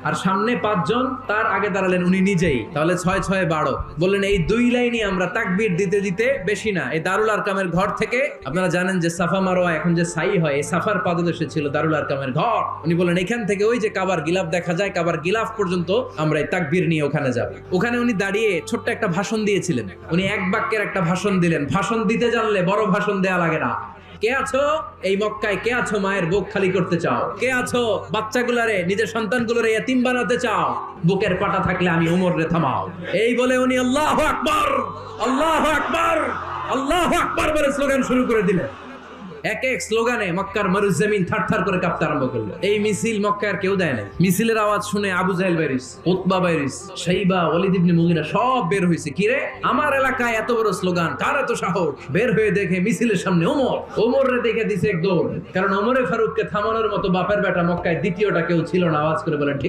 আর সামনে 5 জন, তার আগে দাঁড়ালেন উনি নিজেই। তাহলে 6 6 12। বললেন এই 2 লাইনই আমরা তাকবীর দিতে দিতে, বেশি না, এই দারুল আরকামের ঘর থেকে, আপনারা জানেন যে সাফা মারোয়া এখন যে সাই হয়, এই সাফার পাদদেশে ছিল দারুল আরকামের ঘর। উনি বললেন এখান থেকে ওই যে কাবার গিলাফ দেখা যায়, কাবার গিলাফ পর্যন্ত আমরা এই তাকবীর নিয়ে ওখানে যাব। ওখানে উনি দাঁড়িয়ে ছোট্ট একটা ভাষণ দিয়েছিলেন। উনি এক বাক্যের একটা ভাষণ দিলেন। ভাষণ দিতে জানলে বড় ভাষণ দেয়া লাগে না। কে আছো এই মক্কায়? কে আছো মায়ের বুক খালি করতে চাও? কে আছো বাচ্চাগুলারে, নিজের সন্তানগুলোরে ইতিম বানাতে চাও? বুকের পাটা থাকলে আমি ওমর রে থামাও। এই বলে উনি আল্লাহু আকবার, আল্লাহু আকবার, আল্লাহু আকবার বলে স্লোগান শুরু করে দিলেন। এক এক স্লোগানে মক্কার মরুজমিন থারথার করে কাঁপতে আরম্ভ করলো। এই মিছিল মক্কার কেউ দেয় নাই। মিছিলের আওয়াজ শুনে আবু জাহেল বাইরিস, উতবা বাইরিস, শাইবা, ওয়ালিদ ইবনে মুগিরা সব বের হয়েছে। কিরে, আমার এলাকায় এত বড় স্লোগান, কার এত সাহস? বের হয়ে দেখে মিছিলের সামনে ওমর। ওমর রে দেখে দিছে এক দৌড়, কারণ ওমরে ফারুককে থামানোর মতো বাপের বেটা মক্কায় দ্বিতীয়টা কেউ ছিল না। আওয়াজ করে বলেন ঠিক।